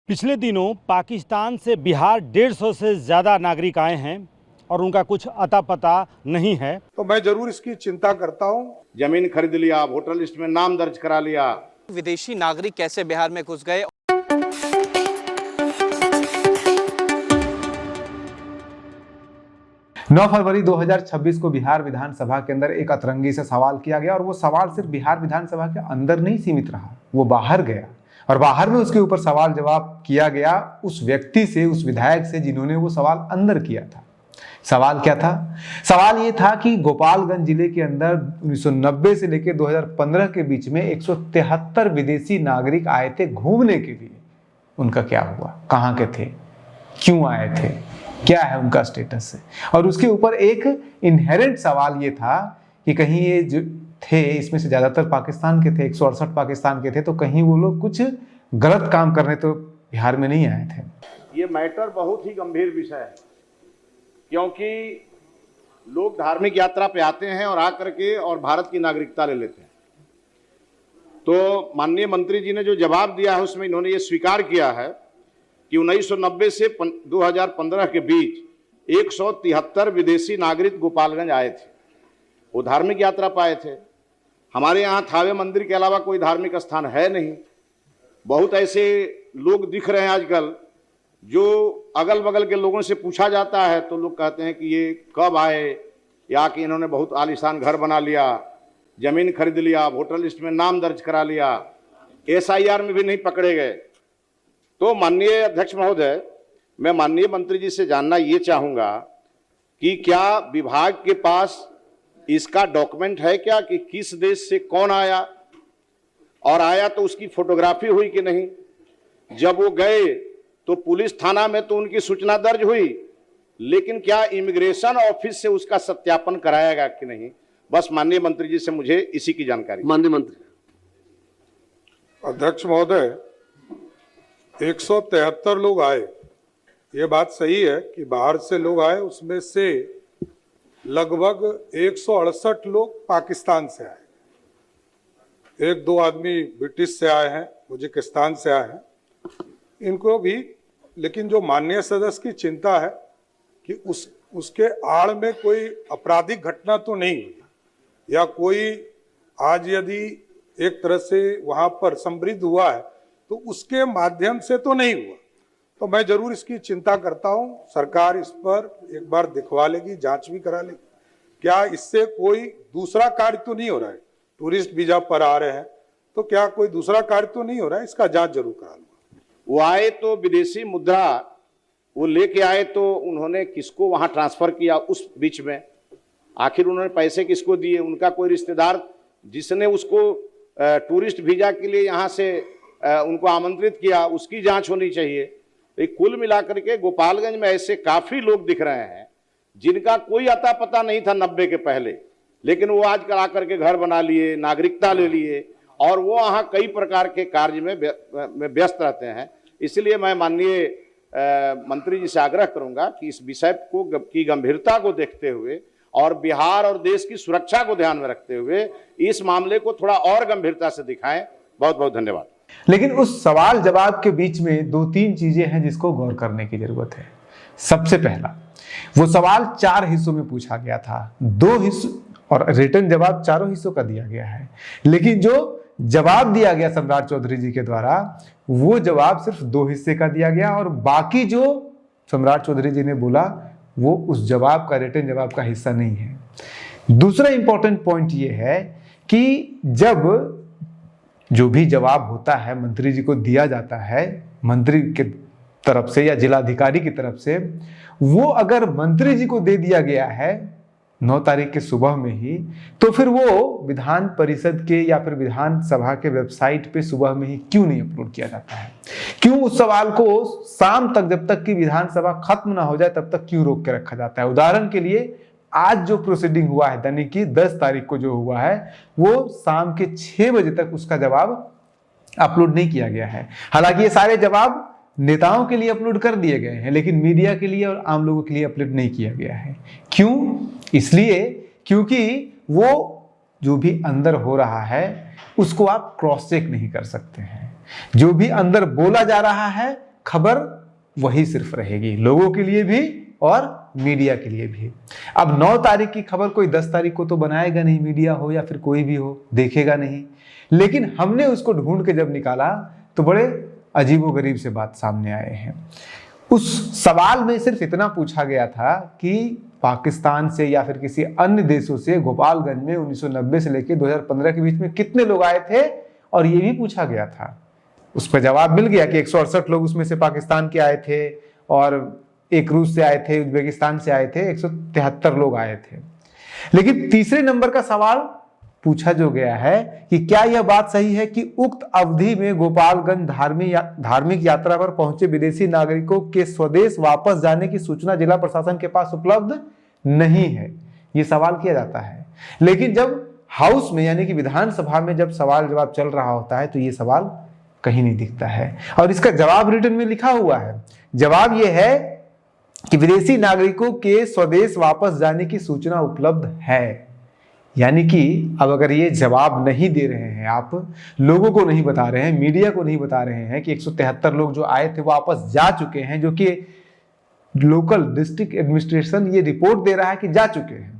पिछले दिनों पाकिस्तान से बिहार 150 से ज़्यादा नागरिक आए हैं और उनका कुछ अता पता नहीं है। तो मैं जरूर इसकी चिंता करता हूं। जमीन खरीद लिया, वोटर लिस्ट में नाम दर्ज करा लिया। विदेशी नागरिक कैसे बिहार में घुस गए? नौ फरवरी 2026 को बिहार विधानसभा के अंदर एक अतरंगी से सवाल किया गया और वो सवाल सिर्फ बिहार विधानसभा के अंदर नहीं सीमित रहा, वो बाहर गया और बाहर में उसके ऊपर सवाल जवाब किया गया उस व्यक्ति से, उस विधायक से जिन्होंने वो सवाल अंदर किया था। सवाल क्या था? सवाल ये था कि गोपालगंज जिले के अंदर 1990 से लेकर 2015 के बीच में 173 विदेशी नागरिक आए थे घूमने के लिए। उनका क्या हुआ? कहाँ के थे? क्यों आए थे? क्या है उनका स्टेटस है? और उसके ऊपर एक इनहेरेंट सवाल ये था कि कहीं ये जो थे इसमें से ज्यादातर पाकिस्तान के थे, 168 पाकिस्तान के थे, तो कहीं वो लोग कुछ गलत काम करने तो बिहार में नहीं आए थे। ये मैटर बहुत ही गंभीर विषय है, क्योंकि लोग धार्मिक यात्रा पे आते हैं और आकर के और भारत की नागरिकता ले लेते हैं। तो माननीय मंत्री जी ने जो जवाब दिया है उसमें इन्होंने ये स्वीकार किया है कि 1990 से 2015 के बीच 173 विदेशी नागरिक गोपालगंज आए थे। वो धार्मिक यात्रा पर आए थे। हमारे यहाँ थावे मंदिर के अलावा कोई धार्मिक स्थान है नहीं। बहुत ऐसे लोग दिख रहे हैं आजकल जो अगल बगल के लोगों से पूछा जाता है तो लोग कहते हैं कि ये कब आए, या कि इन्होंने बहुत आलीशान घर बना लिया, जमीन खरीद लिया, वोटर लिस्ट में नाम दर्ज करा लिया, SIR में भी नहीं पकड़े गए। तो माननीय अध्यक्ष महोदय, मैं माननीय मंत्री जी से जानना ये चाहूँगा कि क्या विभाग के पास इसका डॉक्यूमेंट है क्या कि किस देश से कौन आया, और आया तो उसकी फोटोग्राफी हुई कि नहीं? जब वो गए तो पुलिस थाना में तो उनकी सूचना दर्ज हुई, लेकिन क्या इमिग्रेशन ऑफिस से उसका सत्यापन कराएगा कि नहीं? बस माननीय मंत्री जी से मुझे इसी की जानकारी। माननीय मंत्री। अध्यक्ष महोदय, 173 लोग आए, ये बात सही है कि बाहर से लोग आए, उसमें से लगभग 168 लोग पाकिस्तान से आए, एक दो आदमी ब्रिटिश से आए हैं, उज्बेकिस्तान से आए हैं, इनको भी। लेकिन जो माननीय सदस्य की चिंता है कि उसके आड़ में कोई आपराधिक घटना तो नहीं हुई, या कोई आज यदि एक तरह से वहां पर समृद्ध हुआ है तो उसके माध्यम से तो नहीं हुआ। तो मैं जरूर इसकी चिंता करता हूं। सरकार इस पर एक बार दिखवा लेगी, जांच भी करा लेगी। क्या इससे कोई दूसरा कार्य तो नहीं हो रहा है? टूरिस्ट वीजा पर आ रहे हैं तो क्या कोई दूसरा कार्य तो नहीं हो रहा है? इसका जांच जरूर करा लूंगा। वो आए तो विदेशी मुद्रा वो लेके आए, तो उन्होंने किसको वहां ट्रांसफर किया उस बीच में? आखिर उन्होंने पैसे किसको दिए? उनका कोई रिश्तेदार जिसने उसको टूरिस्ट वीजा के लिए यहाँ से उनको आमंत्रित किया, उसकी जांच होनी चाहिए। तो कुल मिलाकर के गोपालगंज में ऐसे काफी लोग दिख रहे हैं जिनका कोई अता पता नहीं था 90 के पहले, लेकिन वो आज कर आकर के घर बना लिए, नागरिकता ले लिए, और वो वहाँ कई प्रकार के कार्य में व्यस्त रहते हैं। इसलिए मैं माननीय मंत्री जी से आग्रह करूंगा कि इस विषय की गंभीरता को देखते हुए और बिहार और देश की सुरक्षा को ध्यान में रखते हुए इस मामले को थोड़ा और गंभीरता से दिखाएं। बहुत बहुत धन्यवाद। लेकिन उस सवाल जवाब के बीच में दो तीन चीजें हैं जिसको गौर करने की जरूरत है। सबसे पहला, वो सवाल 4 हिस्सों में पूछा गया था, 2 हिस्सों, और रिटर्न जवाब चारों हिस्सों का दिया गया है। लेकिन जो जवाब दिया गया सम्राट चौधरी जी के द्वारा, वो जवाब सिर्फ 2 हिस्से का दिया गया, और बाकी जो सम्राट चौधरी जी ने बोला वो उस जवाब का, रिटर्न जवाब का हिस्सा नहीं है। दूसरा इंपॉर्टेंट पॉइंट ये है कि जब जो भी जवाब होता है मंत्री जी को दिया जाता है मंत्री के तरफ से या जिलाधिकारी की तरफ से, वो अगर मंत्री जी को दे दिया गया है 9 तारीख के सुबह में ही, तो फिर वो विधान परिषद के या फिर विधानसभा के वेबसाइट पे सुबह में ही क्यों नहीं अपलोड किया जाता है? क्यों उस सवाल को शाम तक, जब तक कि विधानसभा खत्म ना हो जाए तब तक क्यों रोक के रखा जाता है? उदाहरण के लिए आज जो प्रोसीडिंग हुआ है, यानी कि 10 तारीख को जो हुआ है, वो शाम के 6 बजे तक उसका जवाब अपलोड नहीं किया गया है। हालांकि ये सारे जवाब नेताओं के लिए अपलोड कर दिए गए हैं, लेकिन मीडिया के लिए और आम लोगों के लिए अपलोड नहीं किया गया है। क्यों? इसलिए क्योंकि वो जो भी अंदर हो रहा है उसको आप क्रॉस चेक नहीं कर सकते हैं। जो भी अंदर बोला जा रहा है खबर वही सिर्फ रहेगी, लोगों के लिए भी और मीडिया के लिए भी। अब 9 तारीख की खबर कोई 10 तारीख को तो बनाएगा नहीं, मीडिया हो या फिर कोई भी हो, देखेगा नहीं। लेकिन हमने उसको ढूंढ के जब निकाला तो बड़े अजीबोगरीब से बात सामने आए हैं। उस सवाल में सिर्फ इतना पूछा गया था कि पाकिस्तान से या फिर किसी अन्य देशों से गोपालगंज में 1990 से लेकर 2015 के बीच में कितने लोग आए थे, और ये भी पूछा गया था। उस पर जवाब मिल गया कि 168 लोग उसमें से पाकिस्तान के आए थे, और एक रूस से आए थे, उज्बेकिस्तान से आए थे, 173 लोग आए थे। लेकिन तीसरे नंबर का सवाल पूछा जो गया है कि क्या यह बात सही है कि उक्त अवधि में गोपालगंज धार्मिक यात्रा पर पहुंचे विदेशी नागरिकों के स्वदेश वापस जाने की सूचना जिला प्रशासन के पास उपलब्ध नहीं है। यह सवाल किया जाता है। लेकिन जब हाउस में यानी कि विधानसभा में जब सवाल जवाब चल रहा होता है तो ये सवाल कहीं नहीं दिखता है, और इसका जवाब रिटर्न में लिखा हुआ है। जवाब यह है कि विदेशी नागरिकों के स्वदेश वापस जाने की सूचना उपलब्ध है। यानी कि अब अगर ये जवाब नहीं दे रहे हैं, आप लोगों को नहीं बता रहे हैं, मीडिया को नहीं बता रहे हैं कि 173 लोग जो आए थे वापस जा चुके हैं, जो कि लोकल डिस्ट्रिक्ट एडमिनिस्ट्रेशन ये रिपोर्ट दे रहा है कि जा चुके हैं,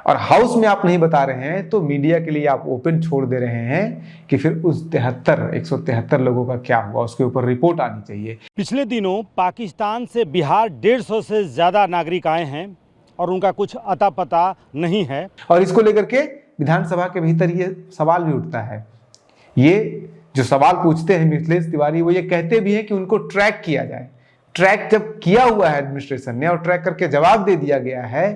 और हाउस में आप नहीं बता रहे हैं, तो मीडिया के लिए आप ओपन छोड़ दे रहे हैं कि फिर उस 173 लोगों का क्या हुआ, उसके ऊपर रिपोर्ट आनी चाहिए। पिछले दिनों पाकिस्तान से बिहार 150 से ज़्यादा नागरिक आए हैं और उनका कुछ अता पता नहीं है, और इसको लेकर के विधानसभा के भीतर ये सवाल भी उठता है। ये जो सवाल पूछते हैं मिथिलेश तिवारी, वो ये कहते भी हैं कि उनको ट्रैक किया जाए। ट्रैक जब किया हुआ है एडमिनिस्ट्रेशन ने और ट्रैक करके जवाब दे दिया गया है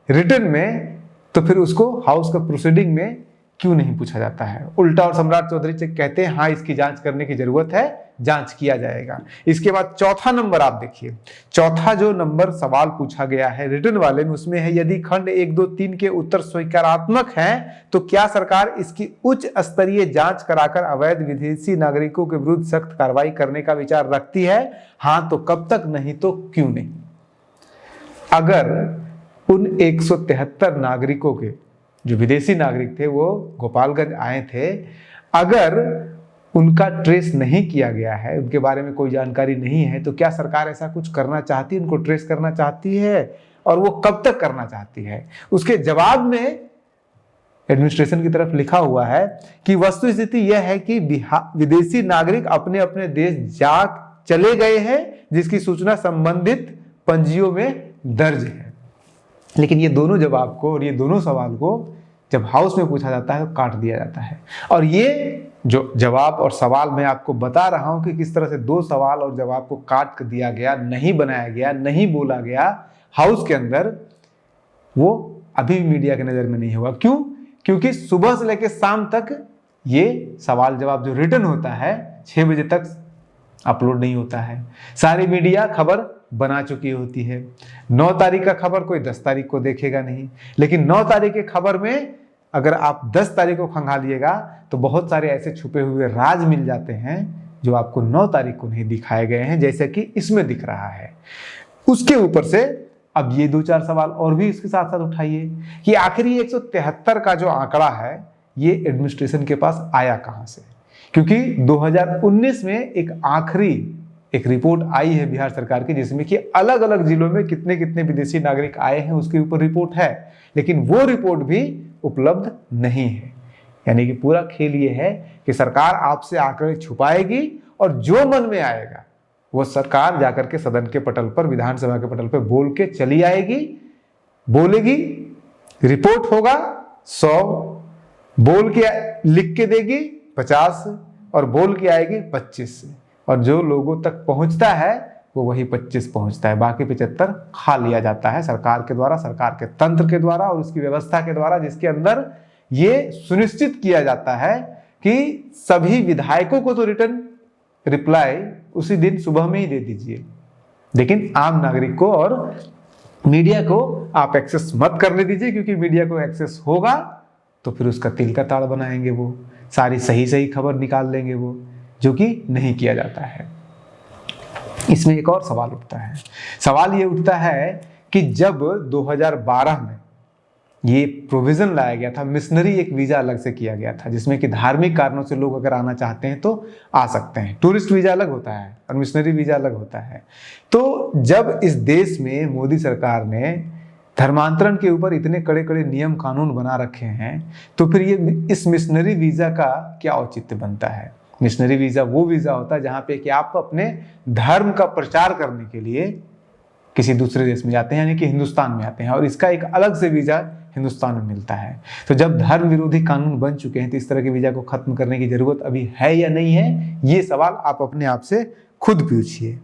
रिटर्न में, तो फिर उसको हाउस का प्रोसीडिंग में क्यों नहीं पूछा जाता है। उल्टा और सम्राट चौधरी से कहते हैं हाँ इसकी जांच करने की जरूरत है, जांच किया जाएगा। इसके बाद चौथा नंबर आप देखिए, चौथा जो नंबर सवाल पूछा गया है रिटर्न वाले में, उसमें है यदि खंड 1, 2, 3 के उत्तर स्वीकारात्मक हैं तो क्या सरकार इसकी उच्च स्तरीय जांच कराकर अवैध विदेशी नागरिकों के विरुद्ध सख्त कार्रवाई करने का विचार रखती है? हाँ तो कब तक, नहीं तो क्यों नहीं। अगर उन 173 नागरिकों के जो विदेशी नागरिक थे वो गोपालगंज आए थे, अगर उनका ट्रेस नहीं किया गया है, उनके बारे में कोई जानकारी नहीं है, तो क्या सरकार ऐसा कुछ करना चाहती है, उनको ट्रेस करना चाहती है, और वो कब तक करना चाहती है? उसके जवाब में एडमिनिस्ट्रेशन की तरफ लिखा हुआ है कि वस्तुस्थिति यह है कि विदेशी नागरिक अपने अपने देश जा चले गए हैं जिसकी सूचना संबंधित पंजियों में दर्ज है। लेकिन ये दोनों जवाब को और ये दोनों सवाल को जब हाउस में पूछा जाता है तो काट दिया जाता है। और ये जो जवाब और सवाल मैं आपको बता रहा हूं कि किस तरह से दो सवाल और जवाब को काट कर दिया गया, नहीं बनाया गया, नहीं बोला गया हाउस के अंदर, वो अभी भी मीडिया के नजर में नहीं होगा। क्यों? क्योंकि सुबह से लेकर शाम तक ये सवाल जवाब जो रिटर्न होता है 6 बजे तक अपलोड नहीं होता है। सारी मीडिया खबर बना चुकी होती है। 9 तारीख का खबर कोई 10 तारीख को देखेगा नहीं, लेकिन 9 तारीख के खबर में अगर आप 10 तारीख को खंगालिएगा तो बहुत सारे ऐसे छुपे हुए राज मिल जाते हैं जो आपको 9 तारीख को नहीं दिखाए गए हैं, जैसे कि इसमें दिख रहा है। उसके ऊपर से अब ये 2-4 सवाल और भी इसके साथ साथ उठाइए कि आखिर ये 173 का जो आंकड़ा है ये एडमिनिस्ट्रेशन के पास आया कहां से? क्योंकि 2019 में एक रिपोर्ट आई है बिहार सरकार की जिसमें कि अलग अलग जिलों में कितने कितने विदेशी नागरिक आए हैं उसके ऊपर रिपोर्ट है, लेकिन वो रिपोर्ट भी उपलब्ध नहीं है। यानी कि पूरा खेल ये है कि सरकार आपसे आंकड़े छुपाएगी और जो मन में आएगा वो सरकार जाकर के सदन के पटल पर, विधानसभा के पटल पर बोल के चली आएगी, बोलेगी, रिपोर्ट होगा 100, बोल के लिख के देगी 50 और बोल के आएगी 25, और जो लोगों तक पहुंचता है वो वही 25 पहुंचता है, बाकी 75 खा लिया जाता है सरकार के द्वारा, सरकार के तंत्र के द्वारा और उसकी व्यवस्था के द्वारा, जिसके अंदर ये सुनिश्चित किया जाता है कि सभी विधायकों को तो रिटर्न रिप्लाई उसी दिन सुबह में ही दे दीजिए, लेकिन आम नागरिक को और मीडिया को आप एक्सेस मत करने दीजिए, क्योंकि मीडिया को एक्सेस होगा तो फिर उसका तिल का ताड़ बनाएंगे, वो सारी सही खबर निकाल लेंगे, वो जो कि नहीं किया जाता है। इसमें एक और सवाल उठता है। सवाल ये उठता है कि जब 2012 में ये प्रोविजन लाया गया था, मिशनरी एक वीजा अलग से किया गया था, जिसमें कि धार्मिक कारणों से लोग अगर आना चाहते हैं तो आ सकते हैं। टूरिस्ट वीजा अलग होता है और मिशनरी वीजा अलग होता है। तो जब इस देश में मोदी सरकार ने धर्मांतरण के ऊपर इतने कड़े कड़े नियम कानून बना रखे हैं, तो फिर ये इस मिशनरी वीजा का क्या औचित्य बनता है? मिशनरी वीजा वो वीजा होता है जहां पे कि आप अपने धर्म का प्रचार करने के लिए किसी दूसरे देश में जाते हैं, यानी कि हिंदुस्तान में आते हैं, और इसका एक अलग से वीजा हिंदुस्तान में मिलता है। तो जब धर्म विरोधी कानून बन चुके हैं तो इस तरह के वीजा को खत्म करने की जरूरत अभी है या नहीं है, ये सवाल आप अपने आप से खुद पूछिए।